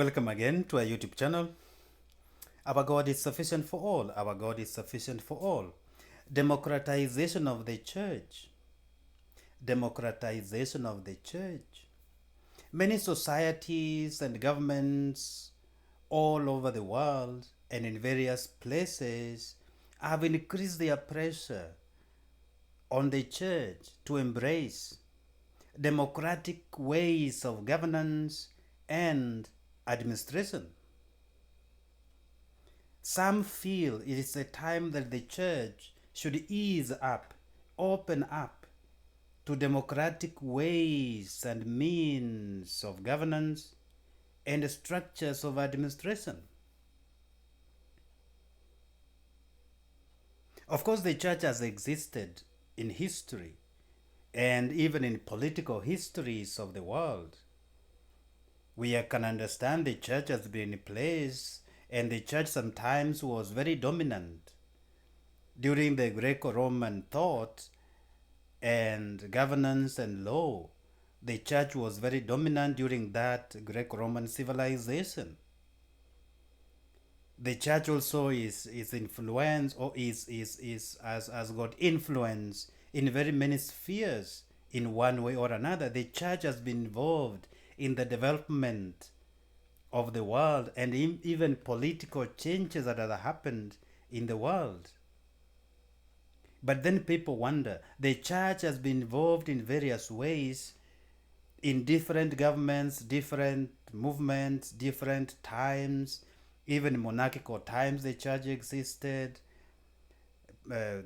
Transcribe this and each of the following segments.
Welcome again to our YouTube channel. Our God is sufficient for all. Our God is sufficient for all. Democratization of the church. Democratization of the church. Many societies and governments all over the world and in various places have increased their pressure on the church to embrace democratic ways of governance and administration. Some feel it is a time that the church should ease up, open up to democratic ways and means of governance and structures of administration. Of course, the church has existed in history and even in political histories of the world. We can understand the church has been in place, and the church sometimes was very dominant. During the Greco-Roman thought and governance and law, the church was very dominant during that Greco-Roman civilization. The church also is influenced or has got influence in very many spheres in one way or another. The church has been involved in the development of the world and even political changes that have happened in the world. But then people wonder, the church has been involved in various ways in different governments, different movements, different times, even monarchical times the church existed,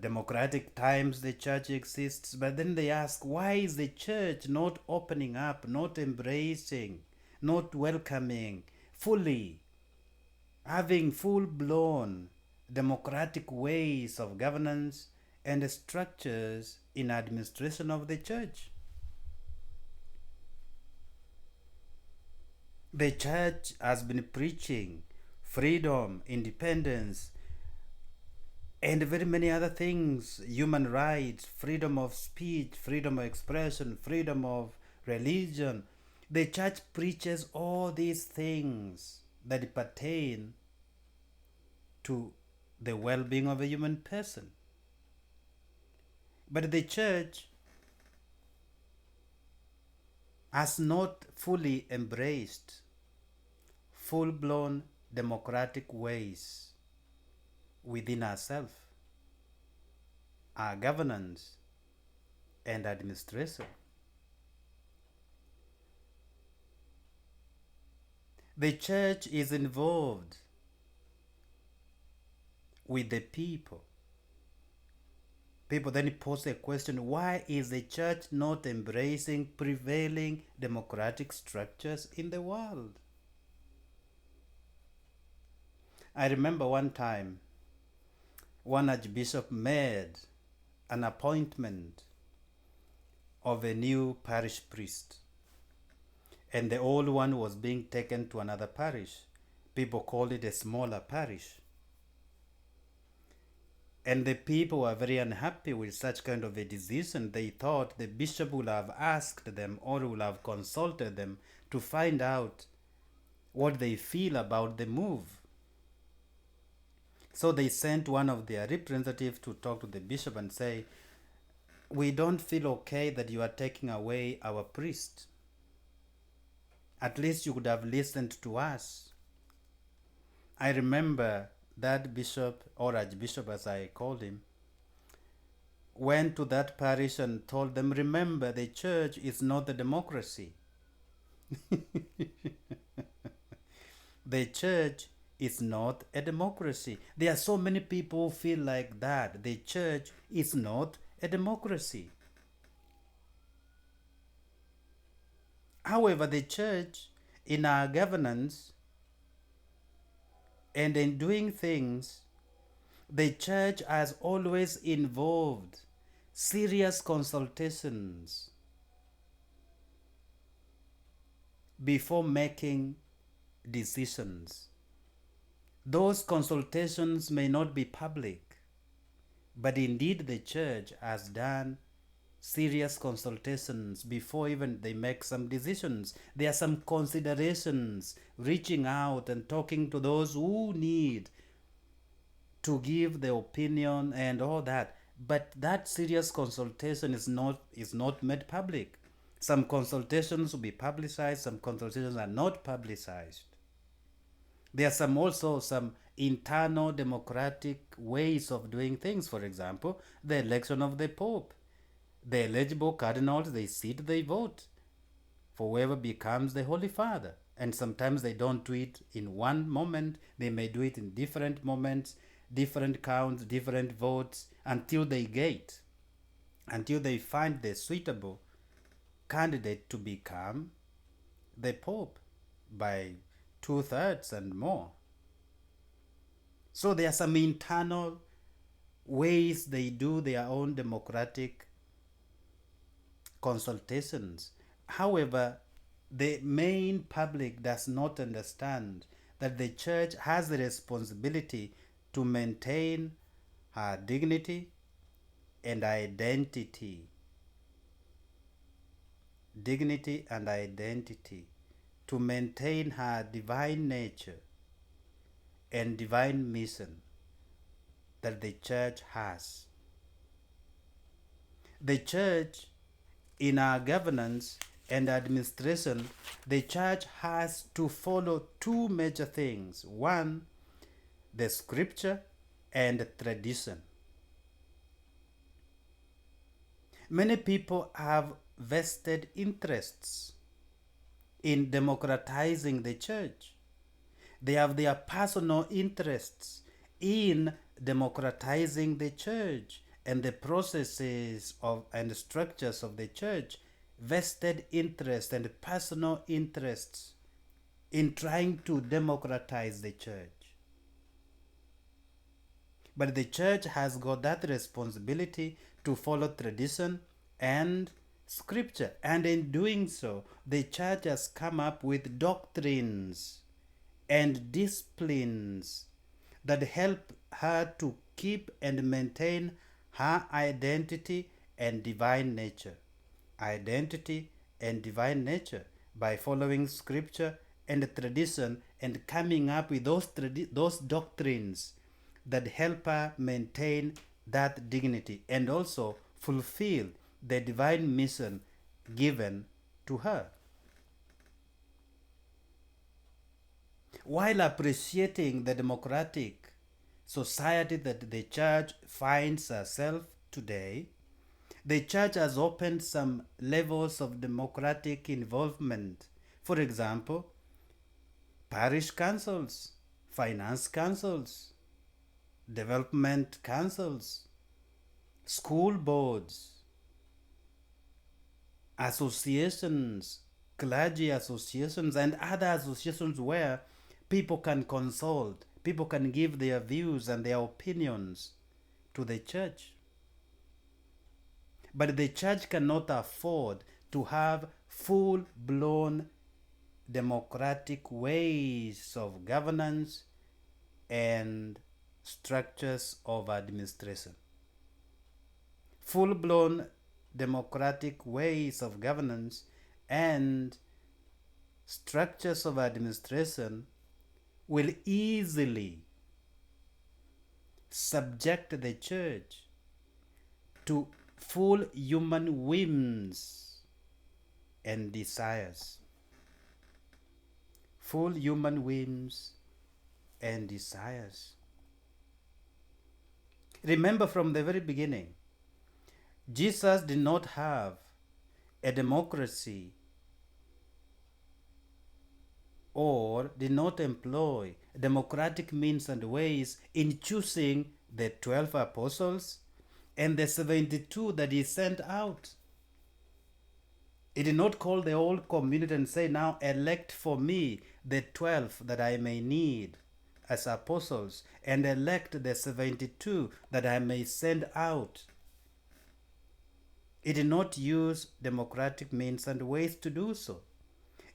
democratic times the church exists. But then they ask, why is the church not opening up, not embracing, not welcoming fully, having full-blown democratic ways of governance and structures in administration of the church? The church has been preaching freedom, independence, and very many other things, human rights, freedom of speech, freedom of expression, freedom of religion. The church preaches all these things that pertain to the well-being of a human person. But the church has not fully embraced full-blown democratic ways within ourselves, our governance and administration. The church is involved with the people. People then pose a question, why is the church not embracing prevailing democratic structures in the world? I remember one time, one archbishop made an appointment of a new parish priest, and the old one was being taken to another parish. People called it a smaller parish. And the people were very unhappy with such kind of a decision. They thought the bishop would have asked them or would have consulted them to find out what they feel about the move. So they sent one of their representatives to talk to the bishop and say, we don't feel okay that you are taking away our priest. At least you could have listened to us. I remember that bishop, or archbishop as I called him, went to that parish and told them, remember, the church is not the democracy. The church is not a democracy. There are so many people who feel like that. The church is not a democracy. However, the church, in our governance and in doing things, the church has always involved serious consultations before making decisions. Those consultations may not be public, but indeed the church has done serious consultations before even they make some decisions. There are some considerations, reaching out and talking to those who need to give the opinion and all that. But that serious consultation is not made public. Some consultations will be publicized, some consultations are not publicized. There are some internal democratic ways of doing things. For example, the election of the Pope. The eligible cardinals, they sit, they vote for whoever becomes the Holy Father. And sometimes they don't do it in one moment. They may do it in different moments, different counts, different votes, until they find the suitable candidate to become the Pope by 2/3 and more. So there are some internal ways they do their own democratic consultations. However, the main public does not understand that the church has the responsibility to maintain her dignity and identity. Dignity and identity. To maintain her divine nature and divine mission that the church has. The church, in our governance and administration, the church has to follow two major things. One, the scripture and tradition. Many people have vested interests in democratizing the church. They have their personal interests in democratizing the church and the processes and structures of the church, vested interest and personal interests in trying to democratize the church. But the church has got that responsibility to follow tradition and scripture. And in doing so, the church has come up with doctrines and disciplines that help her to keep and maintain her identity and divine nature. Identity and divine nature by following scripture and tradition and coming up with those doctrines that help her maintain that dignity and also fulfill the divine mission given to her. While appreciating the democratic society that the church finds herself today, the church has opened some levels of democratic involvement. For example, parish councils, finance councils, development councils, school boards, associations, clergy associations, and other associations where people can consult, people can give their views and their opinions to the church. But the church cannot afford to have full-blown democratic ways of governance and structures of administration. Full-blown democratic ways of governance and structures of administration will easily subject the church to full human whims and desires. Full human whims and desires. Remember, from the very beginning, Jesus did not have a democracy or did not employ democratic means and ways in choosing the 12 apostles and the 72 that he sent out. He did not call the whole community and say, now elect for me the 12 that I may need as apostles, and elect the 72 that I may send out. He did not use democratic means and ways to do so.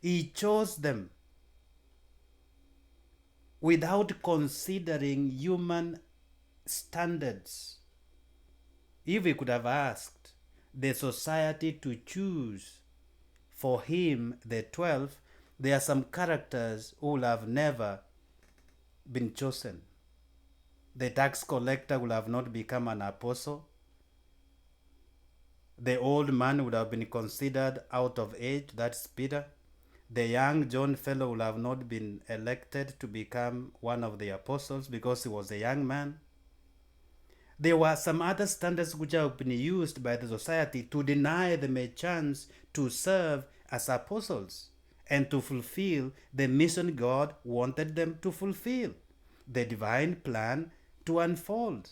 He chose them without considering human standards. If he could have asked the society to choose for him the 12, there are some characters who will have never been chosen. The tax collector will have not become an apostle. The old man would have been considered out of age, that's Peter. The young John fellow would have not been elected to become one of the apostles because he was a young man. There were some other standards which have been used by the society to deny them a chance to serve as apostles and to fulfill the mission God wanted them to fulfill, the divine plan to unfold.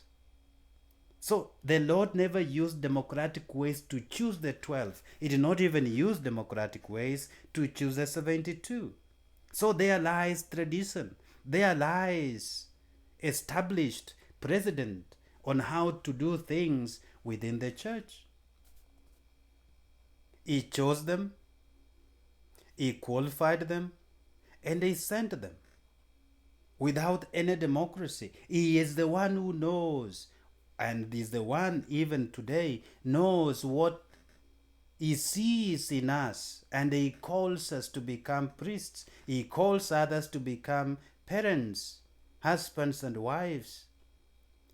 So the Lord never used democratic ways to choose the 12. He did not even use democratic ways to choose the 72. So there lies tradition. There lies established precedent on how to do things within the church. He chose them, he qualified them, and he sent them without any democracy. He is the one who knows, and is the one even today knows what he sees in us, and he calls us to become priests. He calls others to become parents, husbands and wives.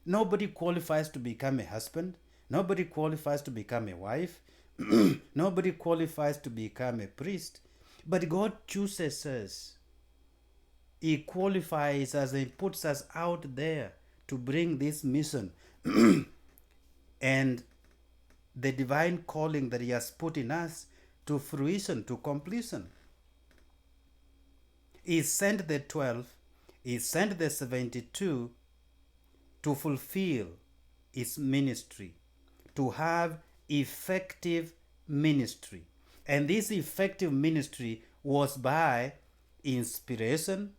Nobody qualifies to become a husband. Nobody qualifies to become a wife. Nobody qualifies to become a priest. But God chooses us. He qualifies us and puts us out there to bring this mission and the divine calling that he has put in us to fruition, to completion. He sent the 12, he sent the 72 to fulfill his ministry, to have effective ministry. And this effective ministry was by inspiration,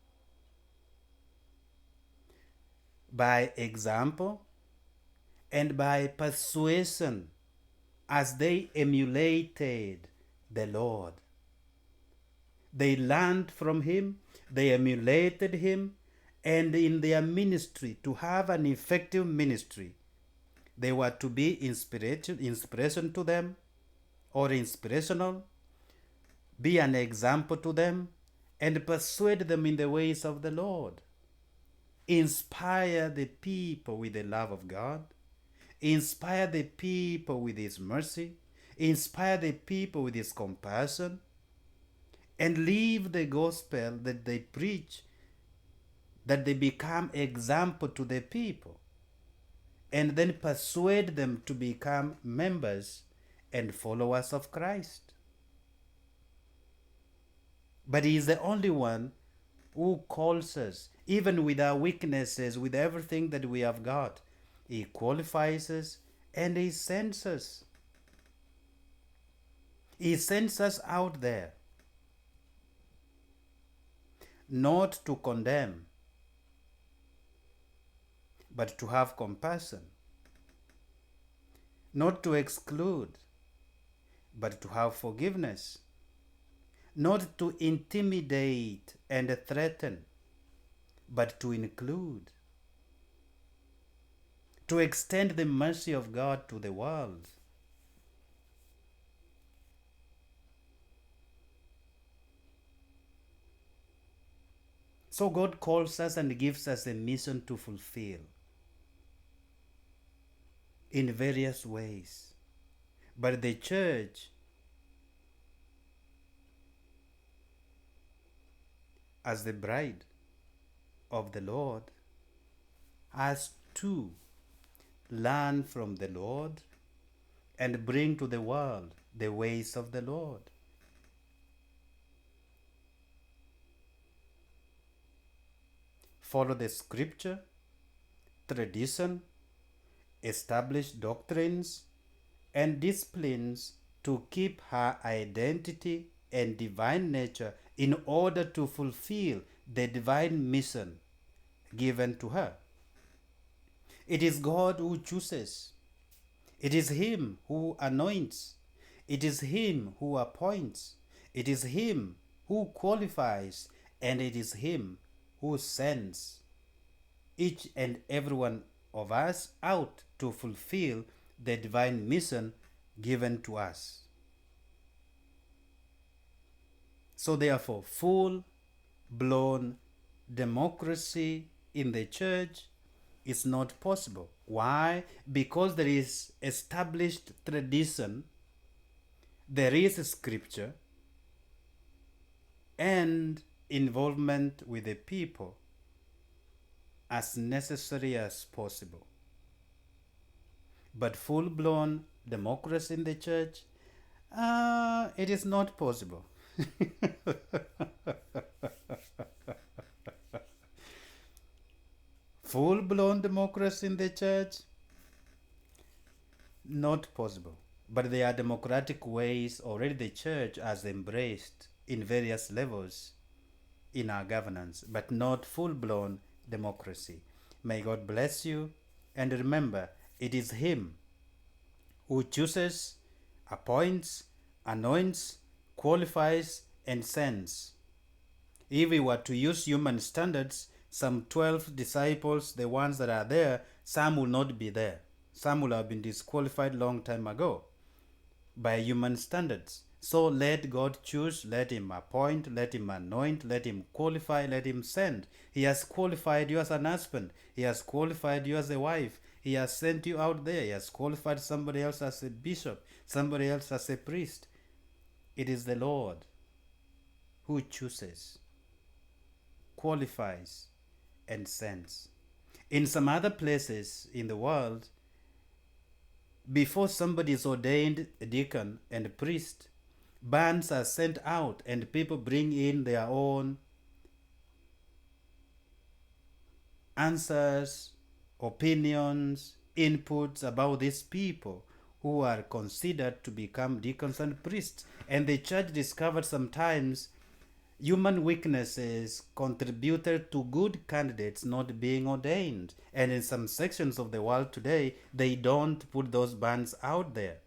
by example, and by persuasion as they emulated the Lord. They learned from him, they emulated him, and in their ministry, to have an effective ministry, they were to be inspiration to them, or inspirational, be an example to them, and persuade them in the ways of the Lord. Inspire the people with the love of God. Inspire the people with his mercy. Inspire the people with his compassion. And live the gospel that they preach, that they become example to the people. And then persuade them to become members and followers of Christ. But he is the only one who calls us, even with our weaknesses, with everything that we have got. He qualifies us and he sends us. He sends us out there, not to condemn, but to have compassion, not to exclude, but to have forgiveness, not to intimidate and threaten, but to include, to extend the mercy of God to the world. So God calls us and gives us a mission to fulfill in various ways. But the church, as the bride of the Lord, has to learn from the Lord and bring to the world the ways of the Lord. Follow the scripture, tradition, established doctrines, and disciplines to keep her identity and divine nature in order to fulfill the divine mission given to her. It is God who chooses. It is him who anoints. It is him who appoints. It is him who qualifies, and it is him who sends each and every one of us out to fulfill the divine mission given to us. So therefore, full-blown democracy in the church is not possible. Why? Because there is established tradition, there is scripture, and involvement with the people as necessary as possible. But full-blown democracy in the church, it is not possible. Full-blown democracy in the church, not possible. But there are democratic ways already the church has embraced in various levels in our governance, but not full-blown democracy. May God bless you, and remember, it is Him who chooses, appoints, anoints, qualifies, and sends. If we were to use human standards, some 12 disciples, the ones that are there, some will not be there. Some will have been disqualified long time ago by human standards. So let God choose, let Him appoint, let Him anoint, let Him qualify, let Him send. He has qualified you as an husband. He has qualified you as a wife. He has sent you out there. He has qualified somebody else as a bishop, somebody else as a priest. It is the Lord who chooses, qualifies, and sends. In some other places in the world, before somebody is ordained a deacon and a priest, bands are sent out and people bring in their own answers, opinions, inputs about these people who are considered to become deacons and priests. And the church discovered sometimes human weaknesses contributed to good candidates not being ordained. And in some sections of the world today, they don't put those bans out there.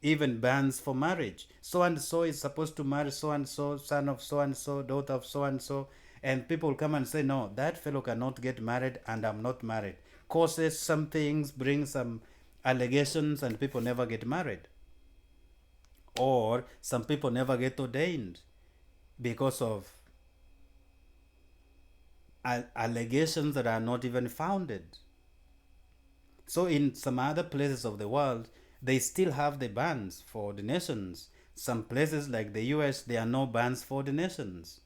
Even bans for marriage. So and so is supposed to marry so and so, son of so and so, daughter of so and so. And people come and say, no, that fellow cannot get married and I'm not married. Causes some things, brings some allegations, and people never get married. Or some people never get ordained because of allegations that are not even founded. So in some other places of the world, they still have the bans for ordinations. Some places like the US, there are no bans for ordinations.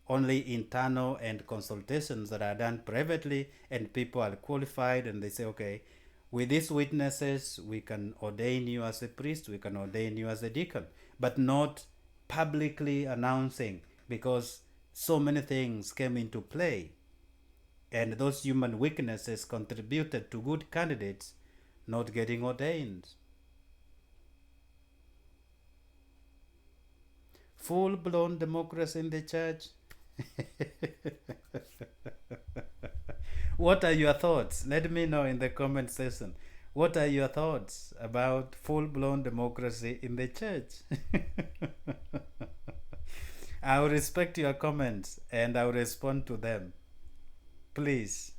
Only internal and consultations that are done privately, and people are qualified and they say, okay, with these witnesses, we can ordain you as a priest, we can ordain you as a deacon, but not publicly announcing, because so many things came into play and those human weaknesses contributed to good candidates not getting ordained. Full-blown democracy in the church. What are your thoughts? Let me know in the comment section. What are your thoughts about full-blown democracy in the church? I will respect your comments and I will respond to them. Please.